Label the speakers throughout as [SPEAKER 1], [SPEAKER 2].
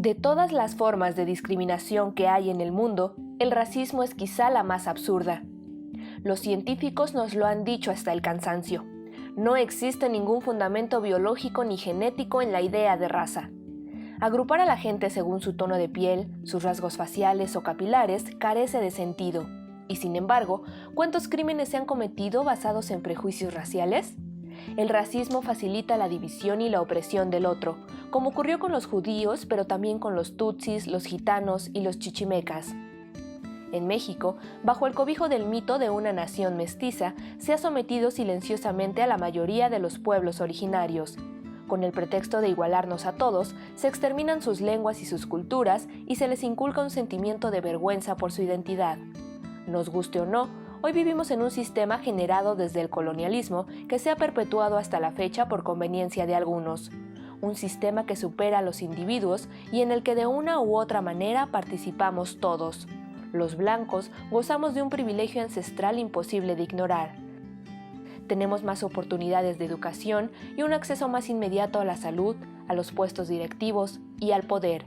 [SPEAKER 1] De todas las formas de discriminación que hay en el mundo, el racismo es quizá la más absurda. Los científicos nos lo han dicho hasta el cansancio. No existe ningún fundamento biológico ni genético en la idea de raza. Agrupar a la gente según su tono de piel, sus rasgos faciales o capilares carece de sentido. Y sin embargo, ¿cuántos crímenes se han cometido basados en prejuicios raciales? El racismo facilita la división y la opresión del otro, como ocurrió con los judíos, pero también con los tutsis, los gitanos y los chichimecas. En México, bajo el cobijo del mito de una nación mestiza, se ha sometido silenciosamente a la mayoría de los pueblos originarios. Con el pretexto de igualarnos a todos, se exterminan sus lenguas y sus culturas y se les inculca un sentimiento de vergüenza por su identidad. Nos guste o no, hoy vivimos en un sistema generado desde el colonialismo que se ha perpetuado hasta la fecha por conveniencia de algunos. Un sistema que supera a los individuos y en el que de una u otra manera participamos todos. Los blancos gozamos de un privilegio ancestral imposible de ignorar. Tenemos más oportunidades de educación y un acceso más inmediato a la salud, a los puestos directivos y al poder.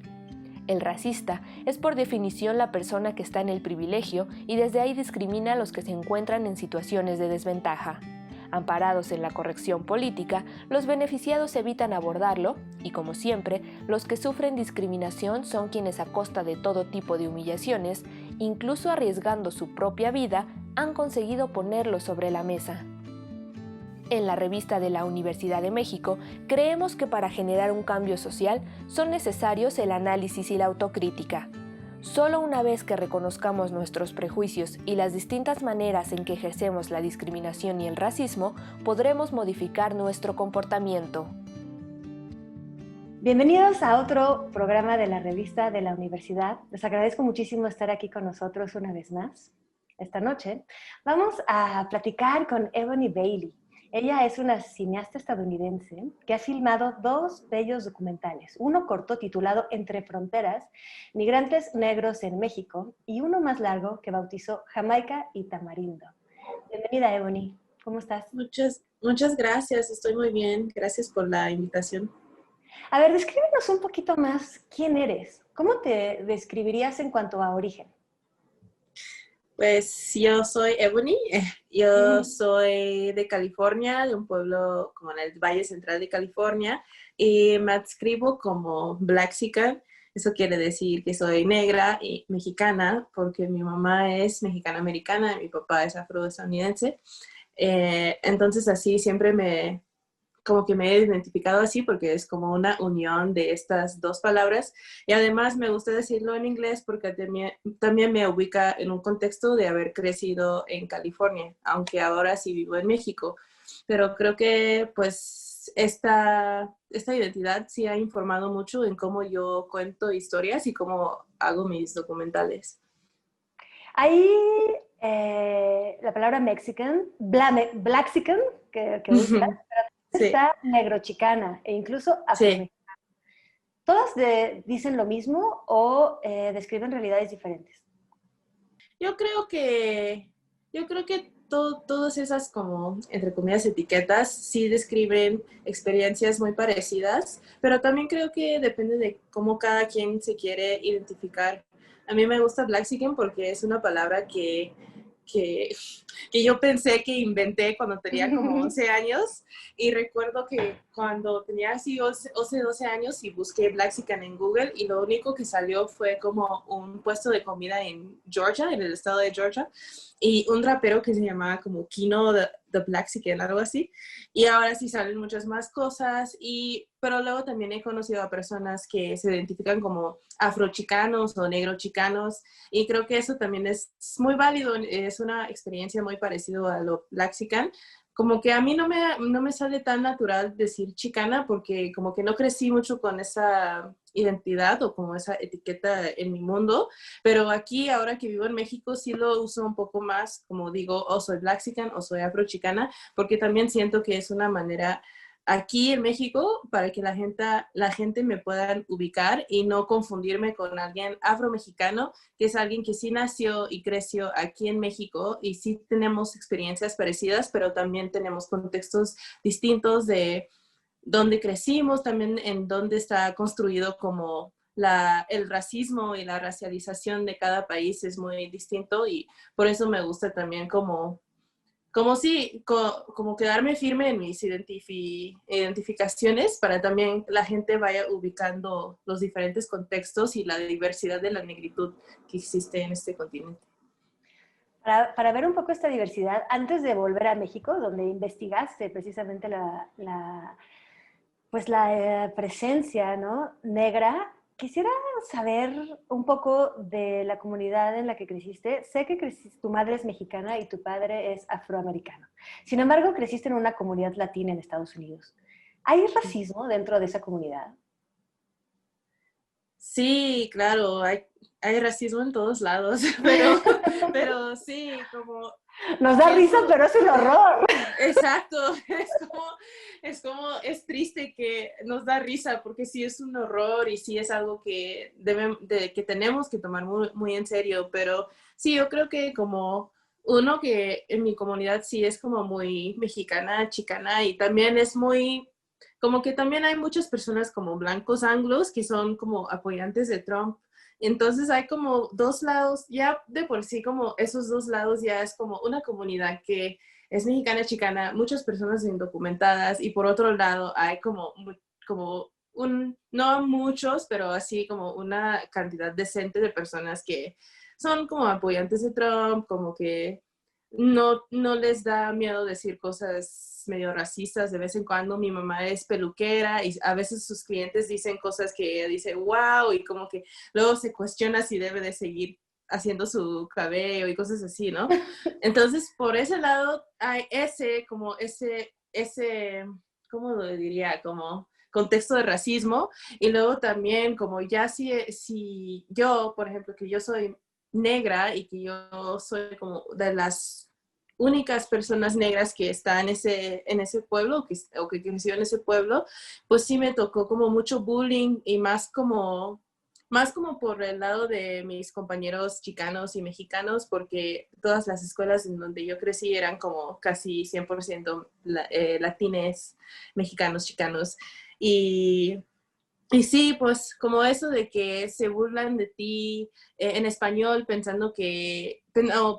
[SPEAKER 1] El racista es por definición la persona que está en el privilegio y desde ahí discrimina a los que se encuentran en situaciones de desventaja. Amparados en la corrección política, los beneficiados evitan abordarlo y, como siempre, los que sufren discriminación son quienes a costa de todo tipo de humillaciones, incluso arriesgando su propia vida, han conseguido ponerlo sobre la mesa. En la revista de la Universidad de México, creemos que para generar un cambio social son necesarios el análisis y la autocrítica. Solo una vez que reconozcamos nuestros prejuicios y las distintas maneras en que ejercemos la discriminación y el racismo, podremos modificar nuestro comportamiento.
[SPEAKER 2] Bienvenidos a otro programa de la revista de la universidad. Les agradezco muchísimo estar aquí con nosotros una vez más. Esta noche vamos a platicar con Ebony Bailey. Ella es una cineasta estadounidense que ha filmado dos bellos documentales. Uno corto titulado Entre Fronteras, Migrantes Negros en México, y uno más largo que bautizó Jamaica y Tamarindo. Bienvenida, Ebony. ¿Cómo estás?
[SPEAKER 3] Muchas gracias. Estoy muy bien. Gracias por la invitación.
[SPEAKER 2] A ver, descríbenos un poquito más quién eres. ¿Cómo te describirías en cuanto a origen?
[SPEAKER 3] Pues yo soy Ebony, yo soy de California, de un pueblo como en el Valle Central de California, y me adscribo como Blaxican. Eso quiere decir que soy negra y mexicana, porque mi mamá es mexicana-americana y mi papá es afroestadounidense. Entonces así siempre como que me he identificado así porque es como una unión de estas dos palabras, y además me gusta decirlo en inglés porque también me ubica en un contexto de haber crecido en California, aunque ahora sí vivo en México, pero creo que pues esta identidad sí ha informado mucho en cómo yo cuento historias y cómo hago mis documentales.
[SPEAKER 2] Ahí la palabra Mexican, Blaxican, que usas, pero está negrochicana e incluso afromexicana. Sí. ¿Todas dicen lo mismo o describen realidades diferentes?
[SPEAKER 3] Yo creo que todas esas como, entre comillas, etiquetas sí describen experiencias muy parecidas, pero también creo que depende de cómo cada quien se quiere identificar. A mí me gusta Blaxican porque es una palabra que yo pensé que inventé cuando tenía como 11 años, y recuerdo que cuando tenía así 12 años y busqué Blaxican en Google y lo único que salió fue como un puesto de comida en Georgia, en el estado de Georgia, y un rapero que se llamaba como Kino the Blaxican, algo así, y ahora sí salen muchas más cosas, pero luego también he conocido a personas que se identifican como afrochicanos o negrochicanos, y creo que eso también es muy válido, es una experiencia muy parecida a lo Blaxican. Como que a mí no me sale tan natural decir chicana porque como que no crecí mucho con esa identidad o como esa etiqueta en mi mundo, pero aquí ahora que vivo en México sí lo uso un poco más, como digo, o soy Blaxican o soy afrochicana, porque también siento que es una manera aquí en México para que la gente me pueda ubicar y no confundirme con alguien afromexicano, que es alguien que sí nació y creció aquí en México y sí tenemos experiencias parecidas, pero también tenemos contextos distintos de dónde crecimos, también en dónde está construido como el racismo y la racialización de cada país es muy distinto y por eso me gusta también como quedarme firme en mis identificaciones para también la gente vaya ubicando los diferentes contextos y la diversidad de la negritud que existe en este continente.
[SPEAKER 2] Para ver un poco esta diversidad, antes de volver a México, donde investigaste precisamente pues la presencia, ¿no?, negra, quisiera saber un poco de la comunidad en la que creciste. Sé que tu madre es mexicana y tu padre es afroamericano. Sin embargo, creciste en una comunidad latina en Estados Unidos. ¿Hay racismo dentro de esa comunidad?
[SPEAKER 3] Sí, claro, hay racismo en todos lados, pero sí, como
[SPEAKER 2] Nos da risa,
[SPEAKER 3] pienso,
[SPEAKER 2] pero es un horror.
[SPEAKER 3] exacto, es triste que nos da risa porque sí es un horror y sí es algo que que tenemos que tomar muy, muy en serio, pero sí, yo creo que como uno que en mi comunidad sí es como muy mexicana, chicana y también es muy, como que también hay muchas personas como blancos anglos que son como apoyantes de Trump. Entonces hay como dos lados, ya de por sí como esos dos lados ya es como una comunidad que es mexicana, chicana, muchas personas indocumentadas y por otro lado hay como no muchos, pero así como una cantidad decente de personas que son como apoyantes de Trump, como que no les da miedo decir cosas medio racistas de vez en cuando. Mi mamá es peluquera y a veces sus clientes dicen cosas que ella dice, wow, y como que luego se cuestiona si debe de seguir haciendo su cabello y cosas así, ¿no? Entonces, por ese lado, hay ¿cómo lo diría? Como contexto de racismo. Y luego también, como ya si yo, por ejemplo, que yo soy negra y que yo soy como de las únicas personas negras que está en ese pueblo o que creció en ese pueblo, pues sí me tocó como mucho bullying y más como por el lado de mis compañeros chicanos y mexicanos, porque todas las escuelas en donde yo crecí eran como casi 100% latines, mexicanos, chicanos. Y y sí, pues como eso de que se burlan de ti en español pensando que no,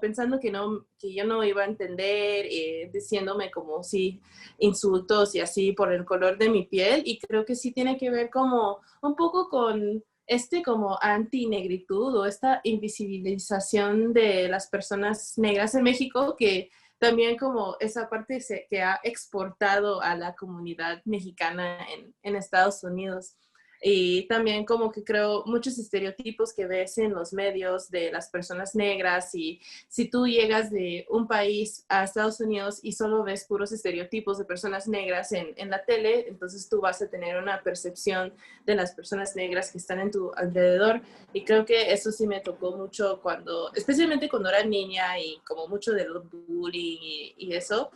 [SPEAKER 3] que yo no iba a entender, diciéndome como sí, insultos y así por el color de mi piel. Y creo que sí tiene que ver como un poco con como antinegritud o esta invisibilización de las personas negras en México que también como esa parte que ha exportado a la comunidad mexicana en Estados Unidos. Y también como que creo muchos estereotipos que ves en los medios de las personas negras y si tú llegas de un país a Estados Unidos y solo ves puros estereotipos de personas negras en la tele, entonces tú vas a tener una percepción de las personas negras que están en tu alrededor y creo que eso sí me tocó mucho especialmente cuando era niña y como mucho del bullying y eso.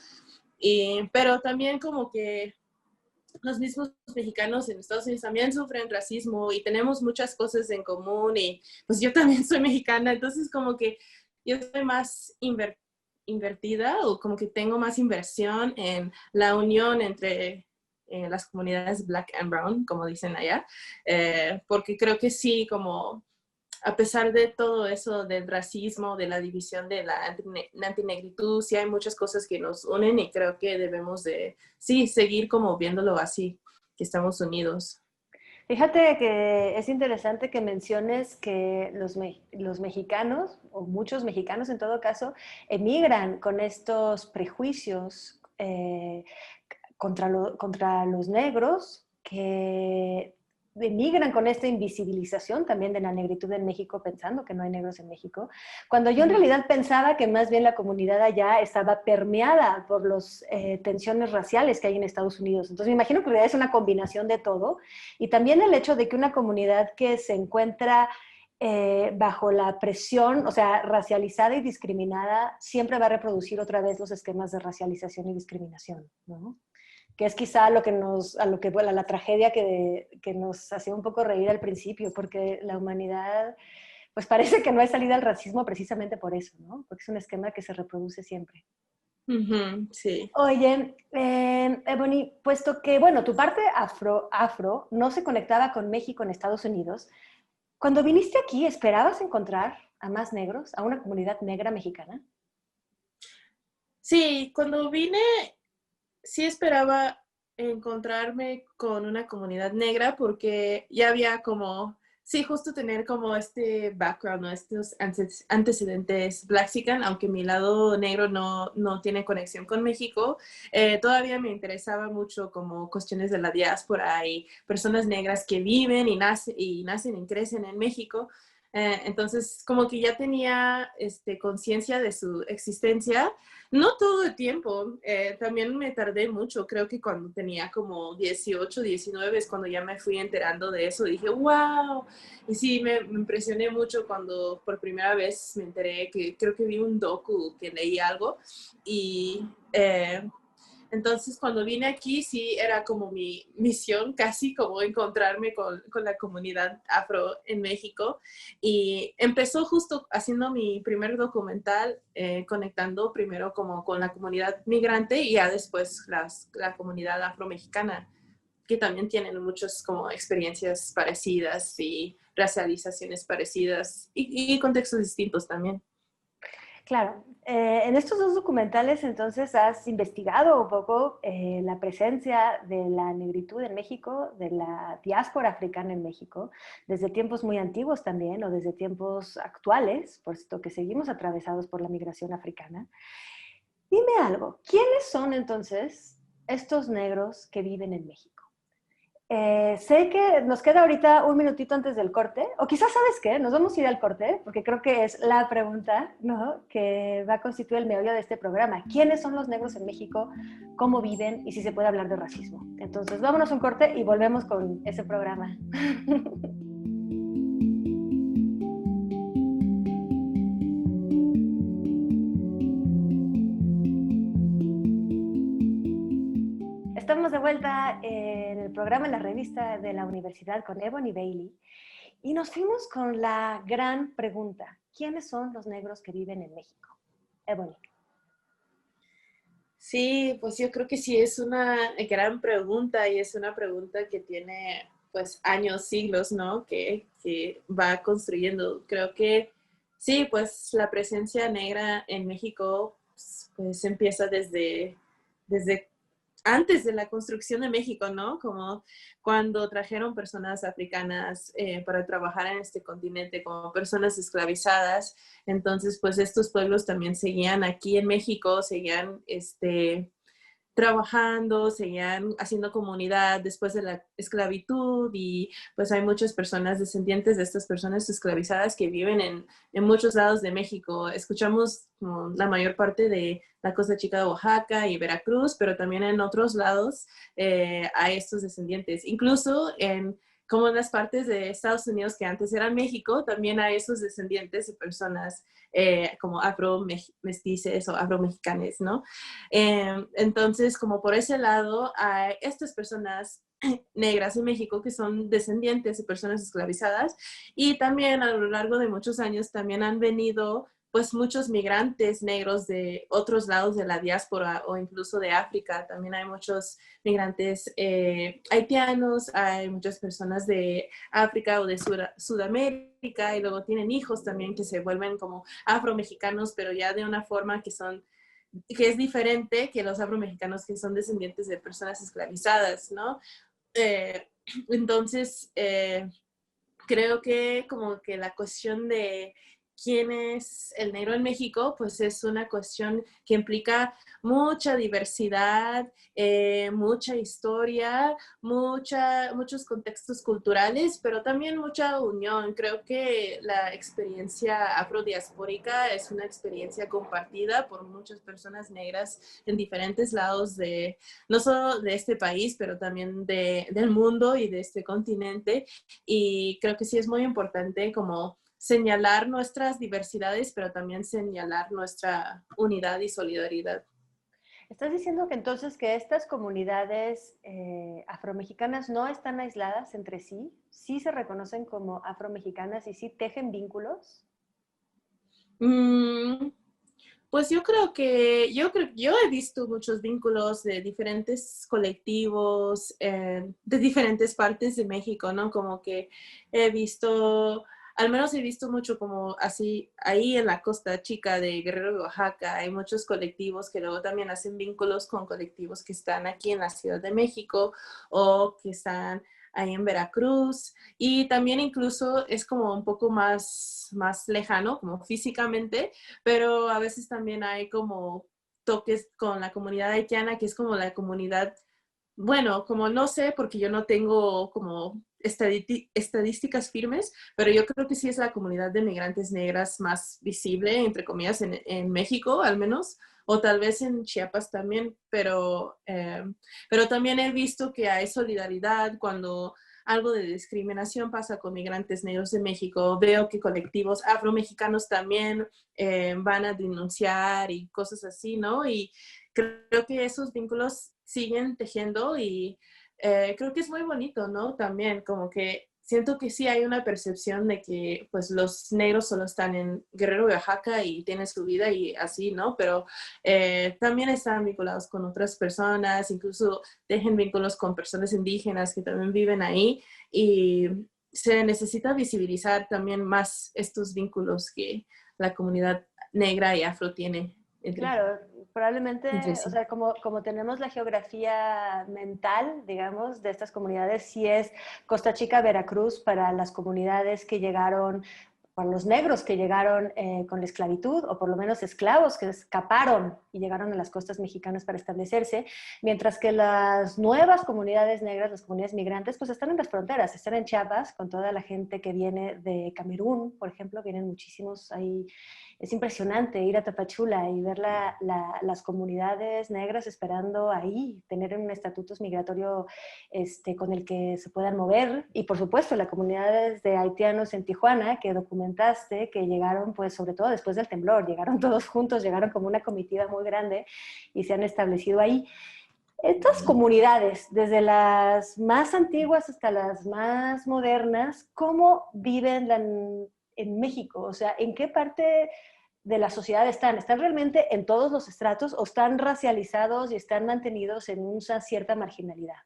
[SPEAKER 3] Pero también como que los mismos mexicanos en Estados Unidos también sufren racismo y tenemos muchas cosas en común y pues yo también soy mexicana, entonces como que yo soy más invertida o como que tengo más inversión en la unión entre las comunidades Black and Brown, como dicen allá, porque creo que sí, como a pesar de todo eso del racismo, de la división de la antinegritud, sí hay muchas cosas que nos unen y creo que debemos de, sí, seguir como viéndolo así, que estamos unidos.
[SPEAKER 2] Fíjate que es interesante que menciones que los mexicanos, o muchos mexicanos en todo caso, emigran con estos prejuicios contra los negros, que emigran con esta invisibilización también de la negritud en México, pensando que no hay negros en México, cuando yo en realidad pensaba que más bien la comunidad allá estaba permeada por las tensiones raciales que hay en Estados Unidos. Entonces me imagino que es una combinación de todo, y también el hecho de que una comunidad que se encuentra bajo la presión, o sea, racializada y discriminada, siempre va a reproducir otra vez los esquemas de racialización y discriminación, ¿no? Que es quizá bueno, la tragedia que nos hacía un poco reír al principio, porque la humanidad, pues parece que no hay salida al racismo precisamente por eso, ¿no? Porque es un esquema que se reproduce siempre.
[SPEAKER 3] Ujú, sí.
[SPEAKER 2] Oye, Ebony, puesto que, bueno, tu parte afro no se conectaba con México en Estados Unidos, cuando viniste aquí, ¿esperabas encontrar a más negros, a una comunidad negra mexicana?
[SPEAKER 3] Sí, cuando vine sí esperaba encontrarme con una comunidad negra porque ya había como, sí, justo tener como este background, ¿no? Estos antecedentes Blaxican, aunque mi lado negro no tiene conexión con México, todavía me interesaba mucho como cuestiones de la diáspora y personas negras que viven y nacen y crecen en México. Entonces, como que ya tenía conciencia de su existencia, no todo el tiempo, también me tardé mucho, creo que cuando tenía como 18, 19 es cuando ya me fui enterando de eso, dije, wow, y sí, me impresioné mucho cuando por primera vez me enteré que creo que vi un docu, que leí algo, y entonces, cuando vine aquí, sí, era como mi misión, casi como encontrarme con la comunidad afro en México. Y empezó justo haciendo mi primer documental, conectando primero como con la comunidad migrante y ya después la comunidad afro-mexicana, que también tienen muchas como experiencias parecidas y racializaciones parecidas y contextos distintos también.
[SPEAKER 2] Claro, en estos dos documentales entonces has investigado un poco la presencia de la negritud en México, de la diáspora africana en México, desde tiempos muy antiguos también o desde tiempos actuales, puesto que seguimos atravesados por la migración africana. Dime algo, ¿quiénes son entonces estos negros que viven en México? Sé que nos queda ahorita un minutito antes del corte, o quizás sabes qué, nos vamos a ir al corte, porque creo que es la pregunta, ¿no?, que va a constituir el meollo de este programa. ¿Quiénes son los negros en México? ¿Cómo viven? Y si se puede hablar de racismo. Entonces, vámonos a un corte y volvemos con ese programa. Estamos de vuelta en el programa, en la revista de la universidad con Ebony Bailey. Y nos fuimos con la gran pregunta. ¿Quiénes son los negros que viven en México? Ebony.
[SPEAKER 3] Sí, pues yo creo que sí es una gran pregunta y es una pregunta que tiene pues años, siglos, ¿no? Que va construyendo. Creo que sí, pues la presencia negra en México pues empieza desde antes de la construcción de México, ¿no? Como cuando trajeron personas africanas para trabajar en este continente como personas esclavizadas. Entonces, pues estos pueblos también seguían aquí en México, seguían trabajando, seguían haciendo comunidad después de la esclavitud y pues hay muchas personas descendientes de estas personas esclavizadas que viven en muchos lados de México. Escuchamos la mayor parte de la Costa Chica de Oaxaca y Veracruz, pero también en otros lados hay estos descendientes. Incluso como en las partes de Estados Unidos que antes eran México, también hay esos descendientes de personas como afro-mestices o afro-mexicanes, ¿no? Entonces, como por ese lado, hay estas personas negras en México que son descendientes de personas esclavizadas y también a lo largo de muchos años también han venido pues muchos migrantes negros de otros lados de la diáspora o incluso de África. También hay muchos migrantes haitianos, hay muchas personas de África o de Sudamérica y luego tienen hijos también que se vuelven como afromexicanos, pero ya de una forma que es diferente que los afromexicanos que son descendientes de personas esclavizadas, ¿no? Eh, entonces, creo que como que la cuestión de quién es el negro en México, pues es una cuestión que implica mucha diversidad, mucha historia, muchos contextos culturales, pero también mucha unión. Creo que la experiencia afrodiaspórica es una experiencia compartida por muchas personas negras en diferentes lados no solo de este país, pero también del mundo y de este continente. Y creo que sí es muy importante como señalar nuestras diversidades, pero también señalar nuestra unidad y solidaridad.
[SPEAKER 2] ¿Estás diciendo que entonces que estas comunidades afromexicanas no están aisladas entre sí? ¿Sí se reconocen como afromexicanas y sí tejen vínculos?
[SPEAKER 3] Mm, Pues yo he visto muchos vínculos de diferentes colectivos, de diferentes partes de México, ¿no? Como que he visto, al menos he visto mucho como así, ahí en la Costa Chica de Guerrero de Oaxaca, hay muchos colectivos que luego también hacen vínculos con colectivos que están aquí en la Ciudad de México o que están ahí en Veracruz. Y también incluso es como un poco más lejano, como físicamente, pero a veces también hay como toques con la comunidad haitiana, que es como la comunidad, bueno, como no sé, porque yo no tengo como estadísticas firmes, pero yo creo que sí es la comunidad de migrantes negras más visible, entre comillas, en México al menos, o tal vez en Chiapas también, pero también he visto que hay solidaridad cuando algo de discriminación pasa con migrantes negros de México. Veo que colectivos afromexicanos también van a denunciar y cosas así, ¿no? Y creo que esos vínculos siguen tejiendo y creo que es muy bonito, ¿no? También como que siento que sí hay una percepción de que pues los negros solo están en Guerrero de Oaxaca y tienen su vida y así, ¿no? Pero también están vinculados con otras personas, incluso dejen vínculos con personas indígenas que también viven ahí y se necesita visibilizar también más estos vínculos que la comunidad negra y afro tiene
[SPEAKER 2] Claro,
[SPEAKER 3] entre
[SPEAKER 2] probablemente, o
[SPEAKER 3] sí.
[SPEAKER 2] sea, como tenemos la geografía mental, digamos, de estas comunidades, sí es Costa Chica, Veracruz, para las comunidades que llegaron, para los negros que llegaron con la esclavitud, o por lo menos esclavos que escaparon y llegaron a las costas mexicanas para establecerse, mientras que las nuevas comunidades negras, las comunidades migrantes, pues están en las fronteras, están en Chiapas, con toda la gente que viene de Camerún, por ejemplo, vienen muchísimos ahí. Es impresionante ir a Tapachula y ver las comunidades negras esperando ahí, tener un estatuto migratorio con el que se puedan mover. Y por supuesto, las comunidades de haitianos en Tijuana, que documentaste, que llegaron, pues sobre todo después del temblor, llegaron todos juntos, llegaron como una comitiva muy grande y se han establecido ahí. Estas comunidades, desde las más antiguas hasta las más modernas, ¿cómo viven en México? O sea, ¿en qué parte de la sociedad están? ¿Están realmente en todos los estratos o están racializados y están mantenidos en una cierta marginalidad?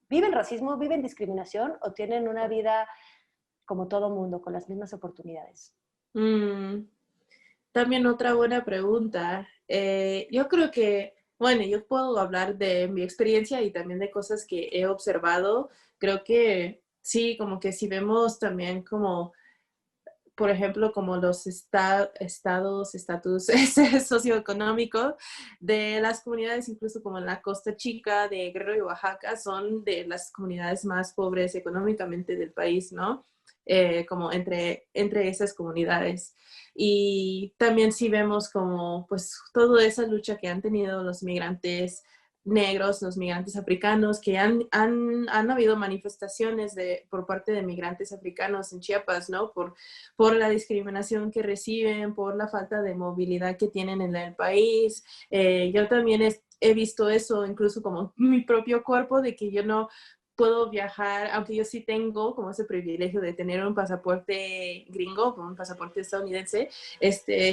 [SPEAKER 2] ¿Viven racismo, viven discriminación o tienen una vida como todo mundo, con las mismas oportunidades?
[SPEAKER 3] Mm, También otra buena pregunta. Yo creo que, bueno, yo puedo hablar de mi experiencia y también de cosas que he observado. Creo que sí, como que si vemos también como, por ejemplo, como los estatus socioeconómicos de las comunidades, incluso como en la Costa Chica de Guerrero y Oaxaca, son de las comunidades más pobres económicamente del país, ¿no? Como entre esas comunidades. Y también sí vemos como pues toda esa lucha que han tenido los migrantes negros, los migrantes africanos, que han habido manifestaciones por parte de migrantes africanos en Chiapas, ¿no? Por la discriminación que reciben, por la falta de movilidad que tienen en el país. Yo también he visto eso, incluso como mi propio cuerpo, de que yo no puedo viajar, aunque yo sí tengo como ese privilegio de tener un pasaporte gringo, un pasaporte estadounidense.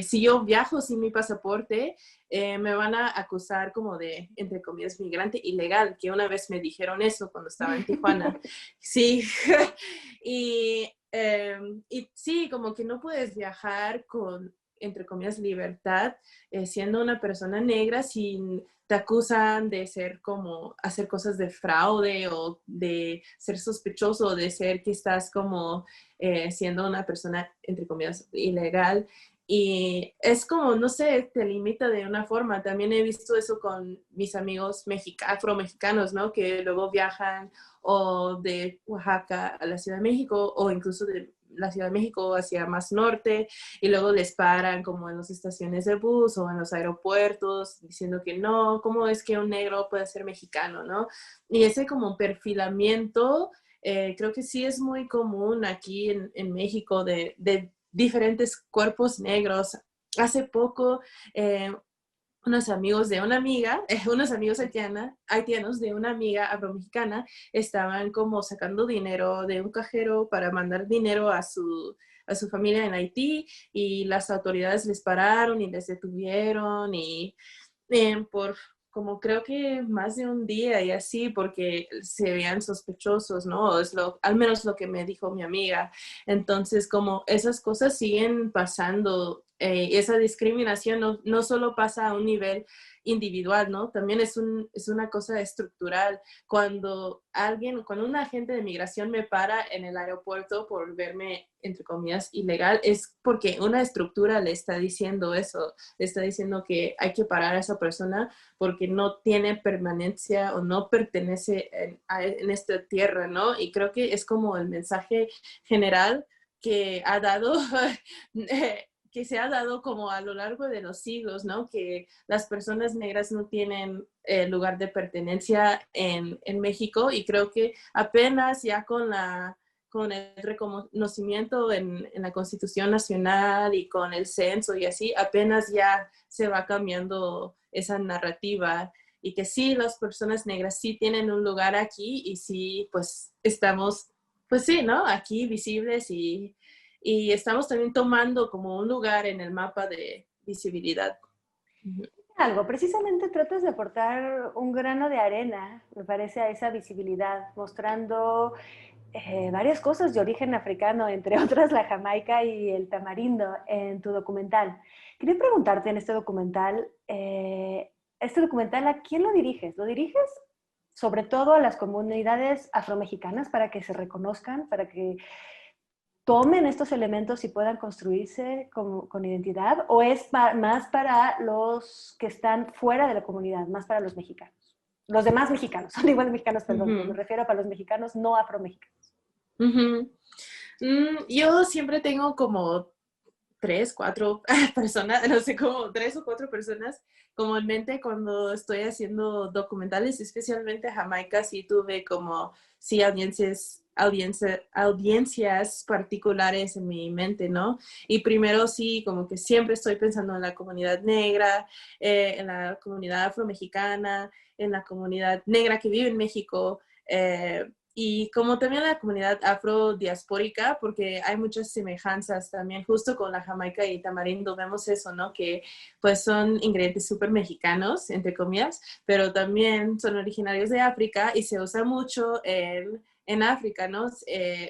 [SPEAKER 3] Si yo viajo sin mi pasaporte, me van a acusar como de, entre comillas, migrante ilegal, que una vez me dijeron eso cuando estaba en Tijuana. Sí, y sí, como que no puedes viajar con, entre comillas, libertad, siendo una persona negra sin te acusan de ser como hacer cosas de fraude o de ser sospechoso o de ser que estás como siendo una persona, entre comillas, ilegal. Y es como, no sé, te limita de una forma. También he visto eso con mis amigos afromexicanos, ¿no? Que luego viajan o de Oaxaca a la Ciudad de México o incluso de la Ciudad de México hacia más norte y luego les paran como en las estaciones de bus o en los aeropuertos diciendo que no, ¿cómo es que un negro puede ser mexicano, no? Y ese como perfilamiento creo que sí es muy común aquí en México de diferentes cuerpos negros. Hace poco unos amigos de una amiga, unos amigos haitianos de una amiga afromexicana estaban como sacando dinero de un cajero para mandar dinero a su familia en Haití y las autoridades les pararon y les detuvieron y por como creo que más de un día y así, porque se veían sospechosos, ¿no? Al menos lo que me dijo mi amiga. Entonces, como esas cosas siguen pasando, esa discriminación no solo pasa a un nivel individual, ¿no? También es una cosa estructural. Cuando un agente de migración me para en el aeropuerto por verme, entre comillas, ilegal, es porque una estructura le está diciendo eso, le está diciendo que hay que parar a esa persona porque no tiene permanencia o no pertenece en esta tierra, ¿no? Y creo que es como el mensaje general que ha dado que se ha dado como a lo largo de los siglos, ¿no? Que las personas negras no tienen lugar de pertenencia en México y creo que apenas ya con el reconocimiento en la Constitución Nacional y con el censo y así, apenas ya se va cambiando esa narrativa y que sí, las personas negras sí tienen un lugar aquí y sí, pues estamos, pues sí, ¿no? Aquí visibles y estamos también tomando como un lugar en el mapa de visibilidad.
[SPEAKER 2] Algo, precisamente tratas de aportar un grano de arena, me parece, a esa visibilidad, mostrando varias cosas de origen africano, entre otras la jamaica y el tamarindo en tu documental. Quería preguntarte en este documental, ¿a quién lo diriges? ¿Lo diriges sobre todo a las comunidades afromexicanas para que se reconozcan, para que tomen estos elementos y puedan construirse con identidad? ¿O es más para los que están fuera de la comunidad, más para los mexicanos? Los demás mexicanos, son igual mexicanos, perdón, pero me refiero para los mexicanos no afromexicanos.
[SPEAKER 3] Yo siempre tengo como 3, 4 personas, no sé, como 3 o 4 personas como en mente cuando estoy haciendo documentales, especialmente Jamaica, sí tuve como, sí, audiencias particulares en mi mente, ¿no? Y primero sí, como que siempre estoy pensando en la comunidad negra, en la comunidad afromexicana, en la comunidad negra que vive en México, y como también la comunidad afrodiaspórica, porque hay muchas semejanzas también, justo con la jamaica y tamarindo vemos eso, ¿no? Que pues son ingredientes súper mexicanos, entre comillas, pero también son originarios de África y se usa mucho en África, ¿no?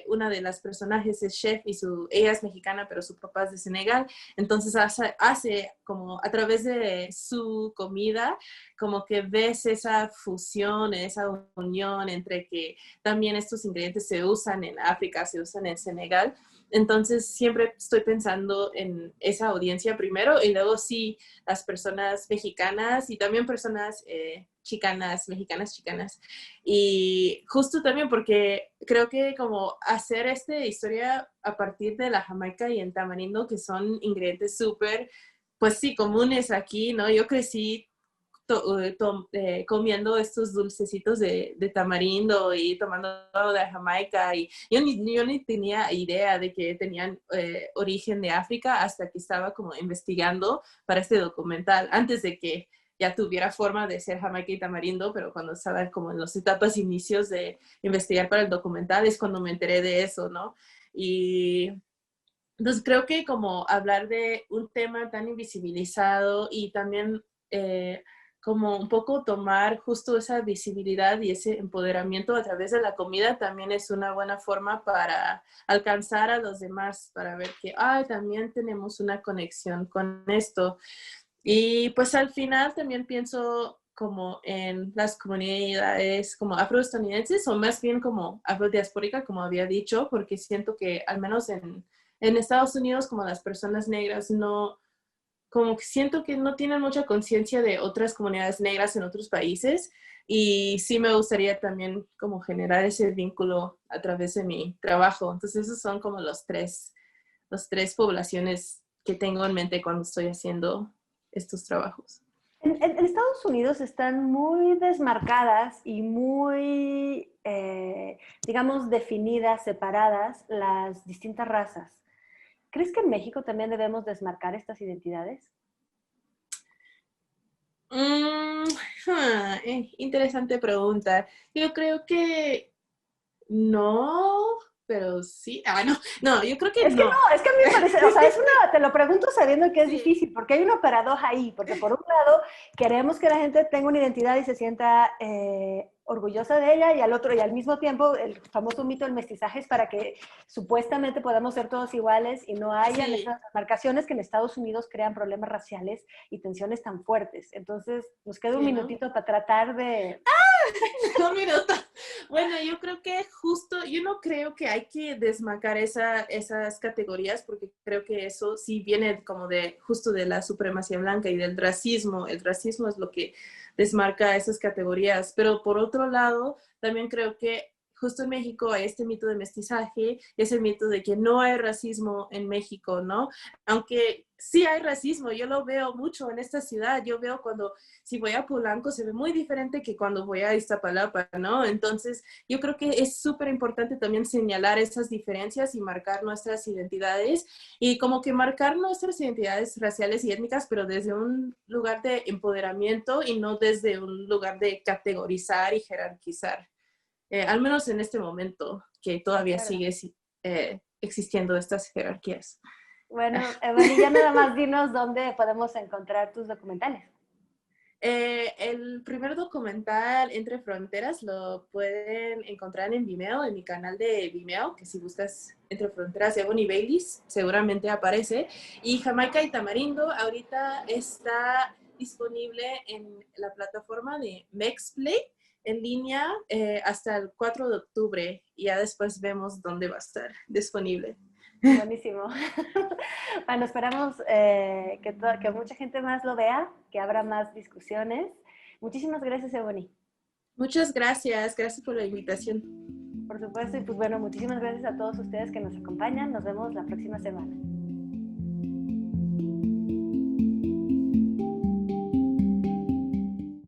[SPEAKER 3] Una de las personajes es chef y ella es mexicana, pero su papá es de Senegal, entonces hace como a través de su comida, como que ves esa fusión, esa unión entre que también estos ingredientes se usan en África, se usan en Senegal. Entonces siempre estoy pensando en esa audiencia primero y luego sí las personas mexicanas y también personas chicanas, mexicanas chicanas. Y justo también porque creo que como hacer esta historia a partir de la jamaica y el tamarindo, que son ingredientes súper, pues sí, comunes aquí, ¿no? Yo crecí comiendo estos dulcecitos de tamarindo y tomando agua de Jamaica y yo ni tenía idea de que tenían origen de África hasta que estaba como investigando para este documental, antes de que ya tuviera forma de ser Jamaica y tamarindo, pero cuando estaba como en las etapas inicios de investigar para el documental es cuando me enteré de eso, ¿no? Y entonces creo que como hablar de un tema tan invisibilizado y también como un poco tomar justo esa visibilidad y ese empoderamiento a través de la comida también es una buena forma para alcanzar a los demás, para ver que también tenemos una conexión con esto. Y pues al final también pienso como en las comunidades como afroestadounidenses o más bien como afrodiaspórica, como había dicho, porque siento que al menos en Estados Unidos como las personas negras no, como que siento que no tienen mucha conciencia de otras comunidades negras en otros países y sí me gustaría también como generar ese vínculo a través de mi trabajo. Entonces esos son como los tres poblaciones que tengo en mente cuando estoy haciendo estos trabajos.
[SPEAKER 2] En Estados Unidos están muy desmarcadas y muy, digamos, definidas, separadas las distintas razas. ¿Crees que en México también debemos desmarcar estas identidades?
[SPEAKER 3] Mm, Interesante pregunta. Yo creo que no, pero sí. No, yo creo que
[SPEAKER 2] Es que no,
[SPEAKER 3] no.
[SPEAKER 2] es que a mí me parece, o sea, te lo pregunto sabiendo que es
[SPEAKER 3] Sí,
[SPEAKER 2] difícil, porque hay una paradoja ahí, porque por un lado queremos que la gente tenga una identidad y se sienta orgullosa de ella, y al otro, y al mismo tiempo, el famoso mito del mestizaje es para que supuestamente podamos ser todos iguales y no hayan
[SPEAKER 3] sí.
[SPEAKER 2] esas marcaciones que en Estados Unidos crean problemas raciales y tensiones tan fuertes. Entonces, nos queda un
[SPEAKER 3] Sí, ¿no?
[SPEAKER 2] minutito para tratar de...
[SPEAKER 3] Un minuto. Bueno, yo creo que justo, yo no creo que hay que desmarcar esas categorías porque creo que eso sí viene como de justo de la supremacía blanca y del racismo. El racismo es lo que desmarca esas categorías. Pero por otro lado, también creo que justo en México hay este mito de mestizaje, ese mito de que no hay racismo en México, ¿no? Aunque sí hay racismo, yo lo veo mucho en esta ciudad. Yo veo cuando si voy a Polanco se ve muy diferente que cuando voy a Iztapalapa, ¿no? Entonces, yo creo que es súper importante también señalar esas diferencias y marcar nuestras identidades y como que marcar nuestras identidades raciales y étnicas, pero desde un lugar de empoderamiento y no desde un lugar de categorizar y jerarquizar. Al menos en este momento que
[SPEAKER 2] De
[SPEAKER 3] todavía
[SPEAKER 2] acuerdo.
[SPEAKER 3] sigue existiendo estas jerarquías.
[SPEAKER 2] Bueno, Evan, y ya nada más dinos dónde podemos encontrar tus documentales.
[SPEAKER 3] El primer documental, Entre Fronteras, lo pueden encontrar en Vimeo, en mi canal de Vimeo, que si buscas Entre Fronteras de Ebony Baileys, seguramente aparece. Y Jamaica y Tamarindo ahorita está disponible en la plataforma de Mexplay en línea hasta el 4 de octubre. Y ya después vemos dónde va a estar disponible.
[SPEAKER 2] Buenísimo. Bueno, esperamos que mucha gente más lo vea, que habrá más discusiones. Muchísimas gracias, Ebony.
[SPEAKER 3] Muchas gracias, gracias por la invitación.
[SPEAKER 2] Por supuesto, y pues bueno, muchísimas gracias a todos ustedes que nos acompañan. Nos vemos la próxima semana.